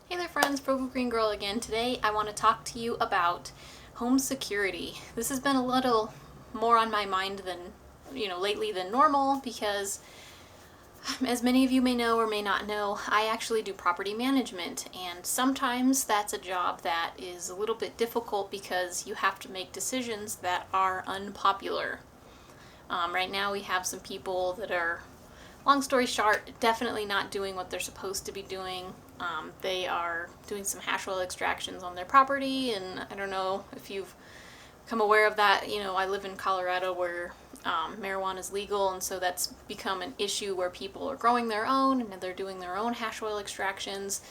Hey there friends, Purple Green Girl again. Today I want to talk to you about home security. This has been a little more on my mind than, lately than normal because as many of you may know or may not know, I actually do property management, and sometimes that's a job that is a little bit difficult because you have to make decisions that are unpopular. Right now we have some people that are, long story short, definitely not doing what they're supposed to be doing. They are doing some hash oil extractions on their property, and I don't know if you've become aware of that. I live in Colorado where marijuana is legal, and so that's become an issue where people are growing their own and they're doing their own hash oil extractions.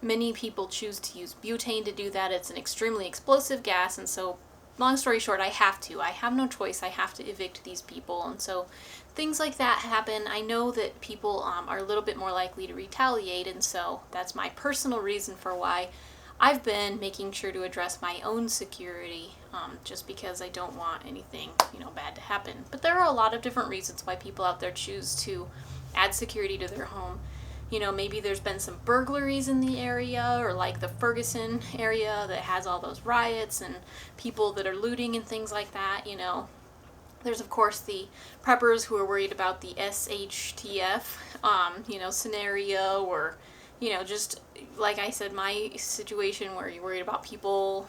Many people choose to use butane to do that. It's an extremely explosive gas, and so long story short, I have no choice. I have to evict these people, and so things like that happen. I know that people are a little bit more likely to retaliate, and so that's my personal reason for why I've been making sure to address my own security, just because I don't want anything, bad to happen. But there are a lot of different reasons why people out there choose to add security to their home. Maybe there's been some burglaries in the area, or like the Ferguson area that has all those riots and people that are looting and things like that. There's of course the preppers who are worried about the SHTF, scenario, or, just like I said, my situation where you're worried about people,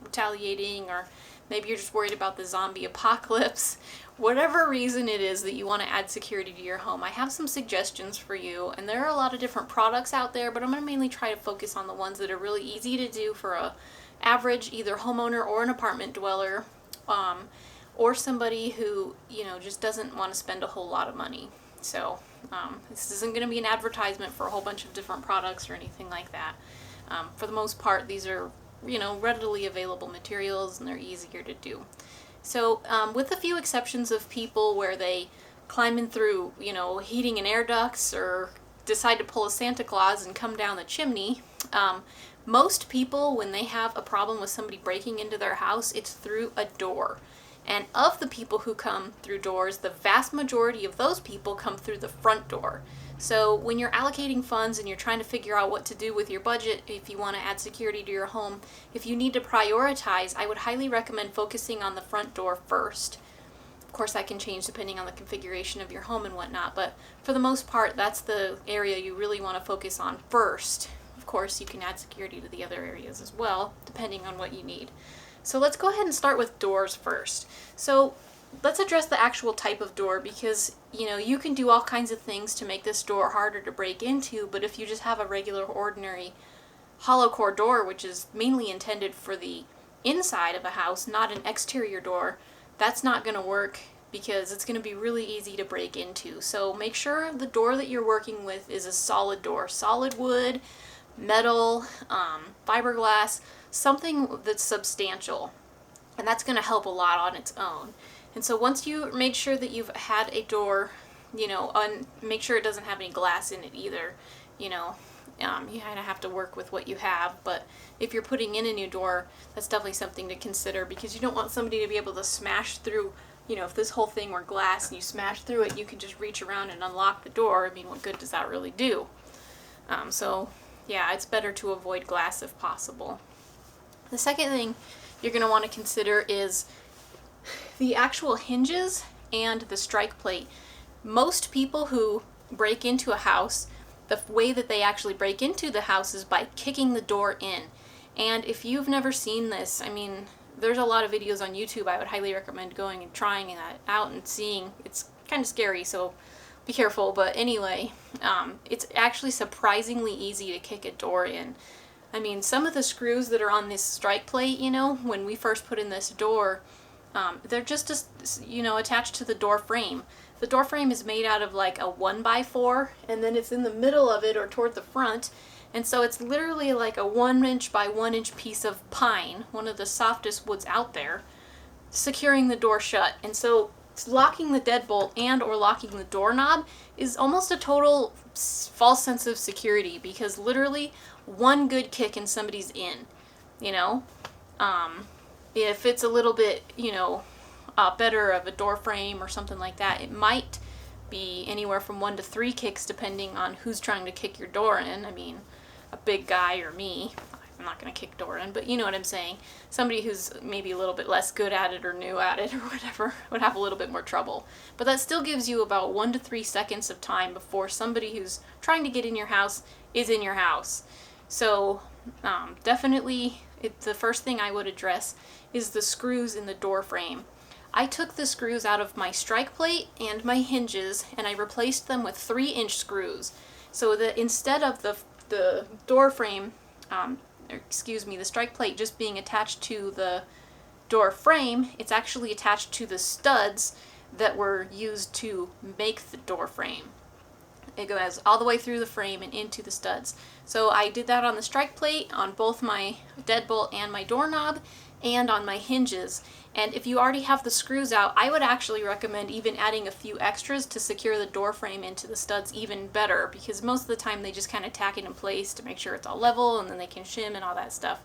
retaliating, or maybe you're just worried about the zombie apocalypse. Whatever reason it is that you want to add security to your home, I have some suggestions for you, and there are a lot of different products out there, but I'm going to mainly try to focus on the ones that are really easy to do for a average either homeowner or an apartment dweller, or somebody who, just doesn't want to spend a whole lot of money. So this isn't going to be an advertisement for a whole bunch of different products or anything like that. For the most part, these are, readily available materials, and they're easier to do. So with a few exceptions of people where they climb in through, heating and air ducts, or decide to pull a Santa Claus and come down the chimney, most people, when they have a problem with somebody breaking into their house, it's through a door. And of the people who come through doors, the vast majority of those people come through the front door. So when you're allocating funds and you're trying to figure out what to do with your budget, if you want to add security to your home, if you need to prioritize, I would highly recommend focusing on the front door first. Of course, that can change depending on the configuration of your home and whatnot, but for the most part, that's the area you really want to focus on first. Of course, you can add security to the other areas as well, depending on what you need. So let's go ahead and start with doors first. So let's address the actual type of door, because you can do all kinds of things to make this door harder to break into, but if you just have a regular ordinary hollow core door, which is mainly intended for the inside of a house, not an exterior door, that's not going to work because it's going to be really easy to break into. So make sure the door that you're working with is a solid door, solid wood, metal, fiberglass, something that's substantial, and that's going to help a lot on its own. And so once you made sure that you've had a door, make sure it doesn't have any glass in it either. You kind of have to work with what you have, but if you're putting in a new door, that's definitely something to consider, because you don't want somebody to be able to smash through. If this whole thing were glass and you smash through it, you could just reach around and unlock the door. I mean, what good does that really do? So yeah, it's better to avoid glass if possible. The second thing you're going to want to consider is the actual hinges and the strike plate. Most people who break into a house, the way that they actually break into the house is by kicking the door in. And if you've never seen this, I mean, there's a lot of videos on YouTube. I would highly recommend going and trying that out and seeing. It's kind of scary, so be careful. But anyway, it's actually surprisingly easy to kick a door in. I mean, some of the screws that are on this strike plate, when we first put in this door, they're just, attached to the door frame. The door frame is made out of like a 1x4, and then it's in the middle of it or toward the front. And so it's literally like a 1 inch by 1 inch piece of pine, one of the softest woods out there, securing the door shut. And so locking the deadbolt and or locking the doorknob is almost a total false sense of security, because literally one good kick and somebody's in. If it's a little bit, better of a door frame or something like that, it might be anywhere from 1 to 3 kicks depending on who's trying to kick your door in. I mean, a big guy or me, I'm not going to kick door in, but you know what I'm saying. Somebody who's maybe a little bit less good at it or new at it or whatever would have a little bit more trouble. But that still gives you about 1 to 3 seconds of time before somebody who's trying to get in your house is in your house. So definitely the first thing I would address is the screws in the door frame. I took the screws out of my strike plate and my hinges and I replaced them with 3-inch screws. So that instead of the door frame, the strike plate just being attached to the door frame, it's actually attached to the studs that were used to make the door frame. It goes all the way through the frame and into the studs. So I did that on the strike plate, on both my deadbolt and my doorknob, and on my hinges. And if you already have the screws out, I would actually recommend even adding a few extras to secure the door frame into the studs even better, because most of the time they just kind of tack it in place to make sure it's all level and then they can shim and all that stuff.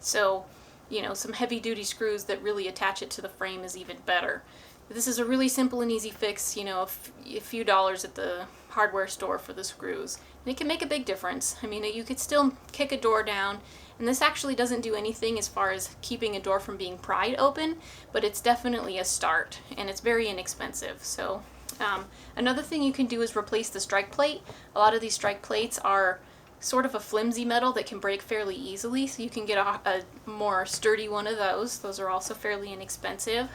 So, you know, some heavy duty screws that really attach it to the frame is even better. This is a really simple and easy fix, you know, a few dollars at the hardware store for the screws. And it can make a big difference. I mean, you could still kick a door down, and this actually doesn't do anything as far as keeping a door from being pried open, but it's definitely a start, and it's very inexpensive. So another thing you can do is replace the strike plate. A lot of these strike plates are sort of a flimsy metal that can break fairly easily, so you can get a more sturdy one of those. Those are also fairly inexpensive.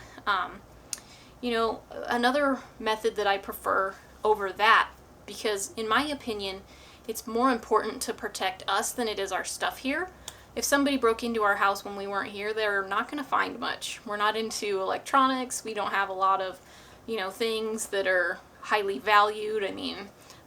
You know, another method that I prefer over that, because in my opinion, it's more important to protect us than it is our stuff here. If somebody broke into our house when we weren't here, they're not going to find much. We're not into electronics. We don't have a lot of, you know, things that are highly valued. I mean,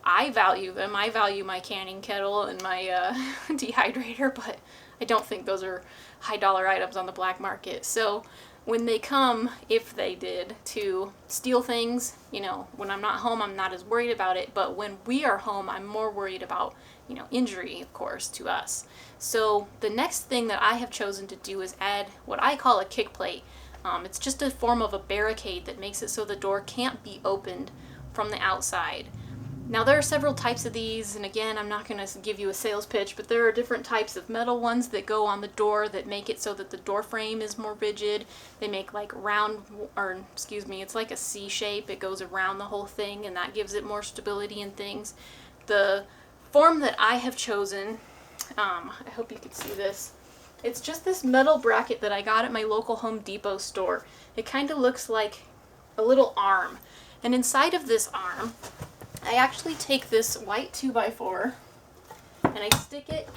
I value them. I value my canning kettle and my dehydrator, but I don't think those are high dollar items on the black market. So when they come, if they did, to steal things, you know, when I'm not home, I'm not as worried about it. But when we are home, I'm more worried about, you know, injury, of course, to us. So the next thing that I have chosen to do is add what I call a kick plate. It's just a form of a barricade that makes it so the door can't be opened from the outside. Now there are several types of these, and again, I'm not going to give you a sales pitch, but there are different types of metal ones that go on the door that make it so that the door frame is more rigid. They make like it's like a C shape. It goes around the whole thing, and that gives it more stability and things. The form that I have chosen, I hope you can see this. It's just this metal bracket that I got at my local Home Depot store. It kind of looks like a little arm, and inside of this arm, I actually take this white 2x4 and I stick it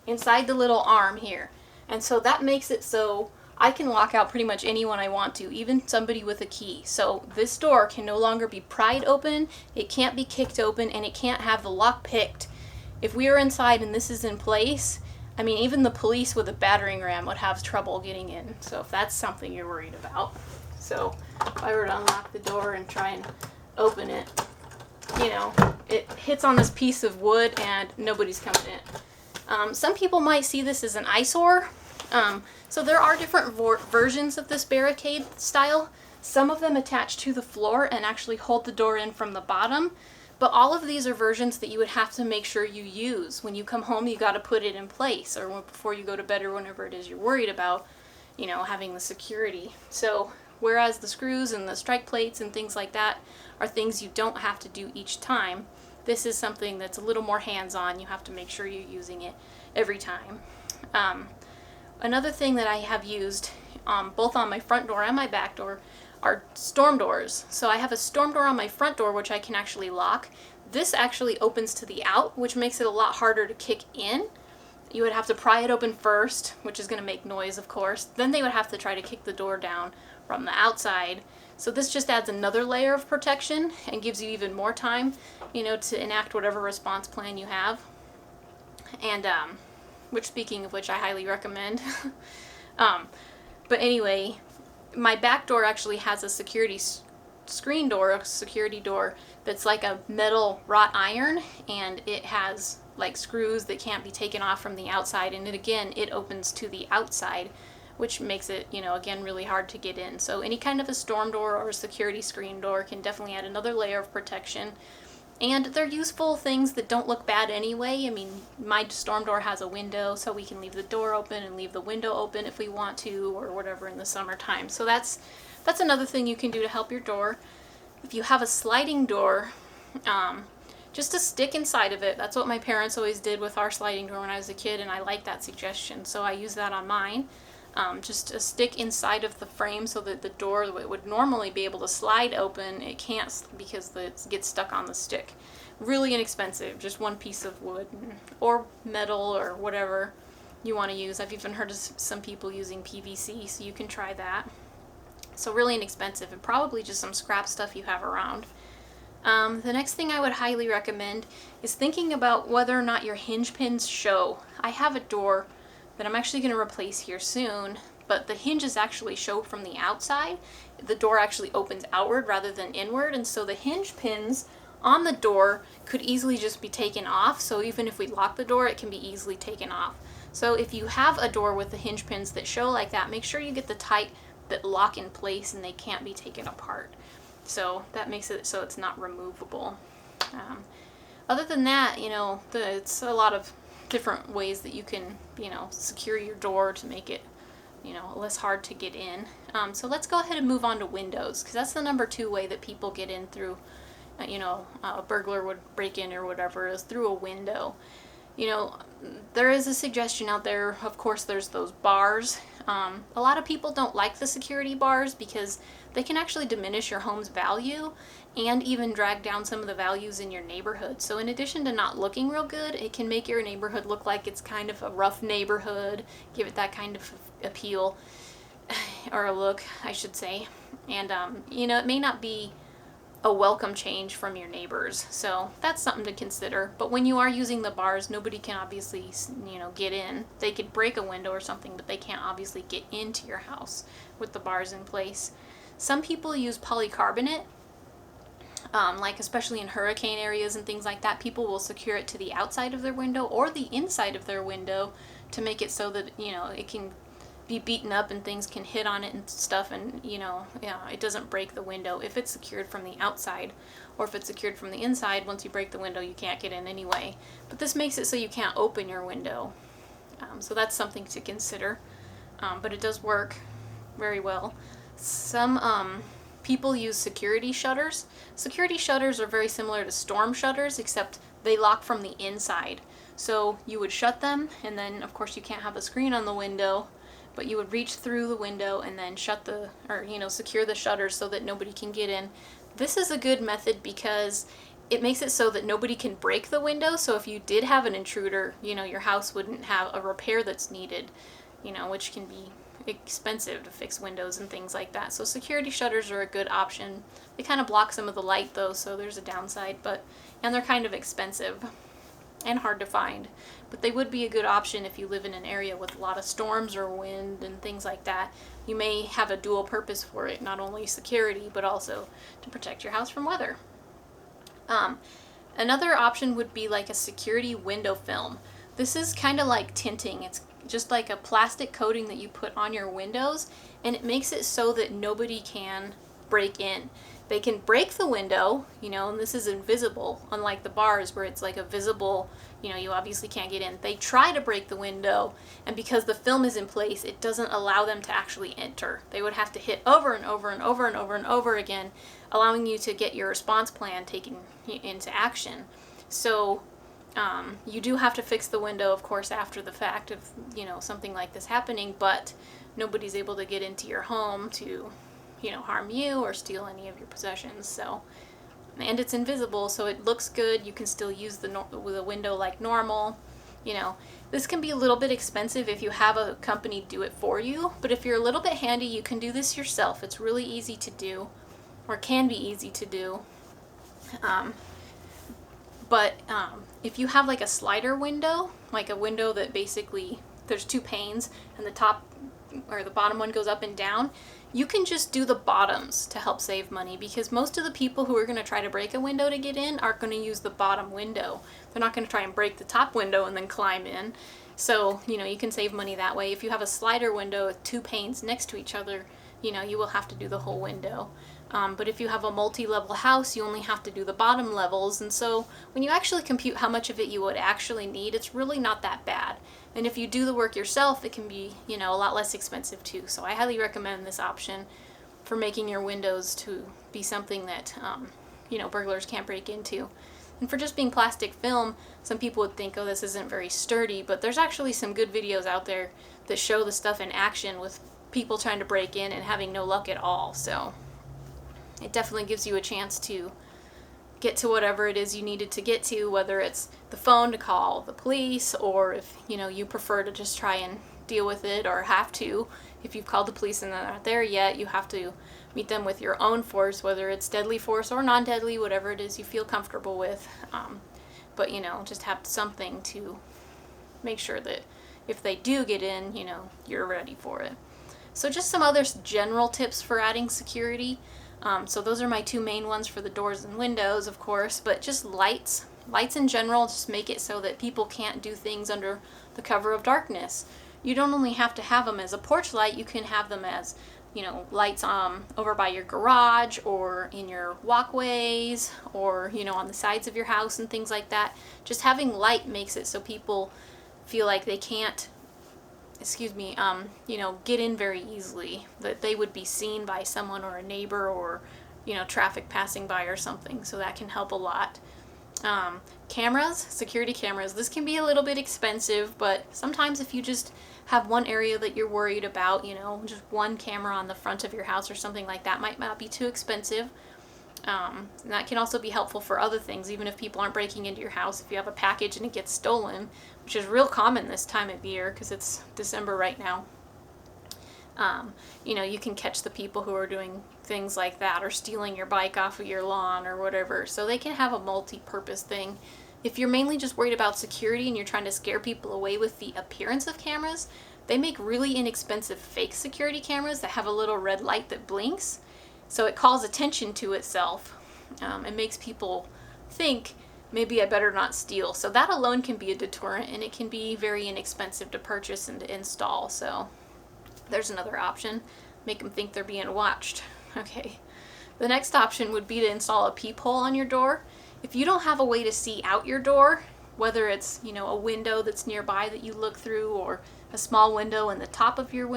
inside the little arm here. And so that makes it so I can lock out pretty much anyone I want to, even somebody with a key. So this door can no longer be pried open, it can't be kicked open, and it can't have the lock picked. If we are inside and this is in place, I mean, even the police with a battering ram would have trouble getting in. So if that's something you're worried about. So if I were to unlock the door and try and open it, you know, it hits on this piece of wood and nobody's coming in. Some people might see this as an eyesore. So there are different versions of this barricade style. Some of them attach to the floor and actually hold the door in from the bottom. But all of these are versions that you would have to make sure you use. When you come home, you got to put it in place, or before you go to bed, or whenever it is you're worried about, you know, having the security. So whereas the screws and the strike plates and things like that are things you don't have to do each time, this is something that's a little more hands-on. You have to make sure you're using it every time. Another thing that I have used both on my front door and my back door are storm doors. So I have a storm door on my front door which I can actually lock. This actually opens to the out, which makes it a lot harder to kick in. You would have to pry it open first, which is going to make noise, of course. Then they would have to try to kick the door down from the outside. So this just adds another layer of protection and gives you even more time, you know, to enact whatever response plan you have. And which, speaking of which, I highly recommend. But anyway, my back door actually has a security screen door, a security door that's like a metal wrought iron, and it has like screws that can't be taken off from the outside, and it opens to the outside, which makes it, you know, again, really hard to get in. So any kind of a storm door or a security screen door can definitely add another layer of protection. And they're useful things that don't look bad anyway. I mean, my storm door has a window, so we can leave the door open and leave the window open if we want to, or whatever in the summertime. So that's another thing you can do to help your door. If you have a sliding door, just a stick inside of it. That's what my parents always did with our sliding door when I was a kid, and I like that suggestion, so I use that on mine. Just a stick inside of the frame so that the door that would normally be able to slide open, it can't because it gets stuck on the stick. Really inexpensive, just one piece of wood or metal or whatever you want to use. I've even heard of some people using PVC, so you can try that. So really inexpensive, and probably just some scrap stuff you have around. The next thing I would highly recommend is thinking about whether or not your hinge pins show. I have a door that I'm actually going to replace here soon, but the hinges actually show from the outside. The door actually opens outward rather than inward, and so the hinge pins on the door could easily just be taken off. So even if we lock the door, it can be easily taken off. So if you have a door with the hinge pins that show like that, make sure you get the type that lock in place and they can't be taken apart. So that makes it so it's not removable. Other than that, it's a lot of different ways that you can, secure your door to make it, less hard to get in. So let's go ahead and move on to windows, because that's the number 2 way that people get in through, a burglar would break in or whatever, is through a window. There is a suggestion out there. Of course, there's those bars. A lot of people don't like the security bars because they can actually diminish your home's value and even drag down some of the values in your neighborhood. So in addition to not looking real good, it can make your neighborhood look like it's kind of a rough neighborhood, give it that kind of appeal, or a look, I should say. And, it may not be a welcome change from your neighbors. So that's something to consider. But when you are using the bars, nobody can obviously, get in. They could break a window or something, but they can't obviously get into your house with the bars in place. Some people use polycarbonate, like especially in hurricane areas and things like that. People will secure it to the outside of their window or the inside of their window to make it so that, it can be beaten up and things can hit on it and stuff, and it doesn't break the window if it's secured from the outside, or if it's secured from the inside. Once you break the window, you can't get in anyway, but this makes it so you can't open your window. So that's something to consider, but it does work very well. Some people use security shutters. Security shutters are very similar to storm shutters, except they lock from the inside. So you would shut them, and then of course you can't have a screen on the window, but you would reach through the window and then secure the shutters so that nobody can get in. This is a good method because it makes it so that nobody can break the window. So if you did have an intruder, your house wouldn't have a repair that's needed, which can be expensive to fix windows and things like that. So security shutters are a good option. They kind of block some of the light though, so there's a downside, and they're kind of expensive and hard to find. But they would be a good option if you live in an area with a lot of storms or wind and things like that. You may have a dual purpose for it, not only security, but also to protect your house from weather. Another option would be like a security window film. This is kind of like tinting. It's just like a plastic coating that you put on your windows, and it makes it so that nobody can break in. They can break the window, and this is invisible, unlike the bars where it's like a visible, you obviously can't get in. They try to break the window, and because the film is in place, it doesn't allow them to actually enter. They would have to hit over and over and over and over and over again, allowing you to get your response plan taken into action. So you do have to fix the window, of course, after the fact of, something like this happening, but nobody's able to get into your home to harm you or steal any of your possessions. So, and it's invisible, so it looks good. You can still use the window like normal. This can be a little bit expensive if you have a company do it for you, but if you're a little bit handy, you can do this yourself. It's really easy to do, or can be easy to do. But if you have like a slider window, like a window that basically there's 2 panes and the top or the bottom one goes up and down, you can just do the bottoms to help save money, because most of the people who are going to try to break a window to get in are going to use the bottom window. They're not going to try and break the top window and then climb in. So, you can save money that way. If you have a slider window with 2 panes next to each other, you will have to do the whole window. But if you have a multi-level house, you only have to do the bottom levels. And so when you actually compute how much of it you would actually need, it's really not that bad. And if you do the work yourself, it can be, a lot less expensive too. So I highly recommend this option for making your windows to be something that, burglars can't break into. And for just being plastic film, some people would think, oh, this isn't very sturdy, but there's actually some good videos out there that show the stuff in action with people trying to break in and having no luck at all. So it definitely gives you a chance to get to whatever it is you needed to get to, whether it's the phone to call the police, or if, you prefer to just try and deal with it, or have to. If you've called the police and they're not there yet, you have to meet them with your own force, whether it's deadly force or non-deadly, whatever it is you feel comfortable with. But, just have something to make sure that if they do get in, you're ready for it. So just some other general tips for adding security. So those are my two main ones for the doors and windows, of course, but just lights. Lights in general, just make it so that people can't do things under the cover of darkness. You don't only have to have them as a porch light, you can have them as, lights over by your garage or in your walkways or, on the sides of your house and things like that. Just having light makes it so people feel like they can't, get in very easily, that they would be seen by someone or a neighbor or, traffic passing by or something. So that can help a lot. Cameras, security cameras, this can be a little bit expensive, but sometimes if you just have one area that you're worried about, just one camera on the front of your house or something like that might not be too expensive. And that can also be helpful for other things, even if people aren't breaking into your house. If you have a package and it gets stolen, which is real common this time of year because it's December right now, you can catch the people who are doing things like that, or stealing your bike off of your lawn or whatever. So they can have a multi-purpose thing. If you're mainly just worried about security and you're trying to scare people away with the appearance of cameras, they make really inexpensive fake security cameras that have a little red light that blinks. So it calls attention to itself. It makes people think, maybe I better not steal. So that alone can be a deterrent, and it can be very inexpensive to purchase and to install. So there's another option. Make them think they're being watched. Okay. The next option would be to install a peephole on your door. If you don't have a way to see out your door, whether it's, a window that's nearby that you look through, or a small window in the top of your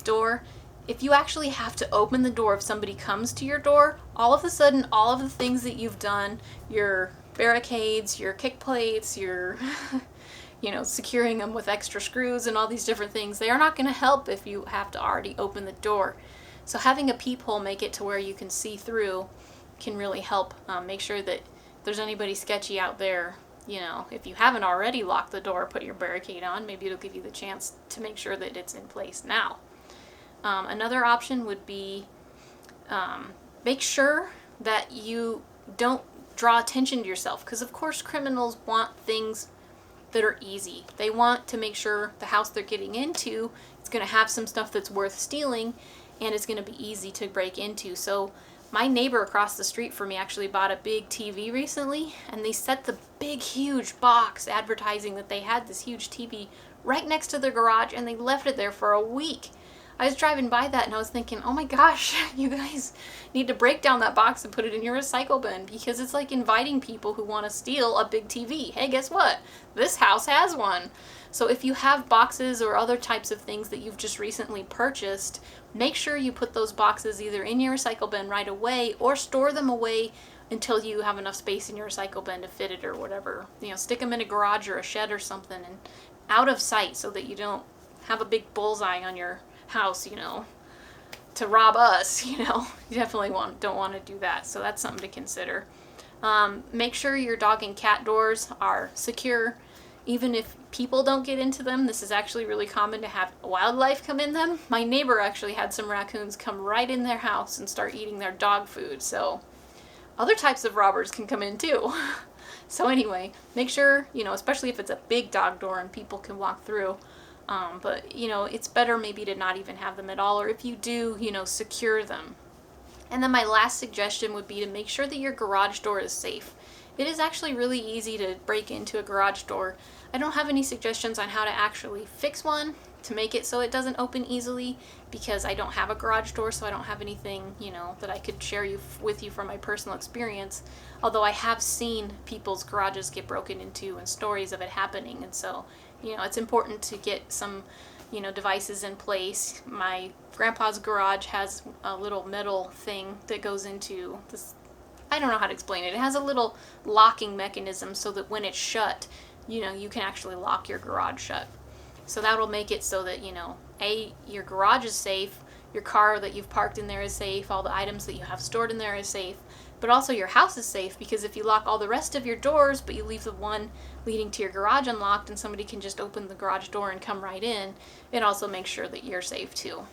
door, if you actually have to open the door if somebody comes to your door, all of a sudden, all of the things that you've done, your barricades, your kick plates, your, securing them with extra screws and all these different things, they are not going to help if you have to already open the door. So having a peephole make it to where you can see through can really help make sure that if there's anybody sketchy out there, if you haven't already locked the door, put your barricade on, maybe it'll give you the chance to make sure that it's in place now. Another option would be make sure that you don't draw attention to yourself, because of course criminals want things that are easy. They want to make sure the house they're getting into is going to have some stuff that's worth stealing, and it's going to be easy to break into. So my neighbor across the street from me actually bought a big TV recently, and they set the big huge box advertising that they had this huge TV right next to their garage, and they left it there for a week. I was driving by that and I was thinking, oh my gosh, you guys need to break down that box and put it in your recycle bin, because it's like inviting people who want to steal a big TV. Hey, guess what? This house has one. So if you have boxes or other types of things that you've just recently purchased, make sure you put those boxes either in your recycle bin right away, or store them away until you have enough space in your recycle bin to fit it or whatever. Stick them in a garage or a shed or something, and out of sight, so that you don't have a big bullseye on your house, to rob us. You definitely don't want to do that. So that's something to consider. Make sure your dog and cat doors are secure. Even if people don't get into them, this is actually really common to have wildlife come in them. My neighbor actually had some raccoons come right in their house and start eating their dog food. So other types of robbers can come in too. So anyway, make sure, especially if it's a big dog door and people can walk through. But it's better maybe to not even have them at all, or if you do, secure them. And then my last suggestion would be to make sure that your garage door is safe. it is actually really easy to break into a garage door. I don't have any suggestions on how to actually fix one to make it so it doesn't open easily, because I don't have a garage door, so I don't have anything, that I could share with you from my personal experience. Although I have seen people's garages get broken into and stories of it happening, and so, it's important to get some, devices in place. My grandpa's garage has a little metal thing that goes into this. I don't know how to explain it. It has a little locking mechanism so that when it's shut, you can actually lock your garage shut. So that'll make it so that, your garage is safe, your car that you've parked in there is safe, all the items that you have stored in there is safe, but also your house is safe, because if you lock all the rest of your doors, but you leave the one leading to your garage unlocked and somebody can just open the garage door and come right in, it also makes sure that you're safe too.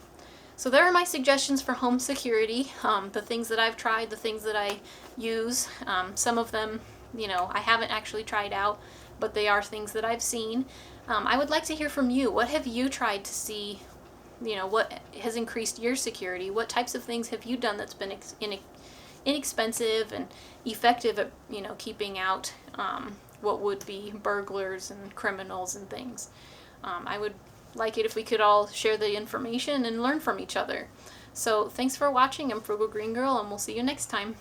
So there are my suggestions for home security, the things that I've tried, the things that I use. Some of them, I haven't actually tried out, but they are things that I've seen. I would like to hear from you. What have you tried to see, what has increased your security? What types of things have you done that's been inexpensive and effective at, keeping out what would be burglars and criminals and things? I would like it if we could all share the information and learn from each other. So thanks for watching. I'm Frugal Green Girl, and we'll see you next time.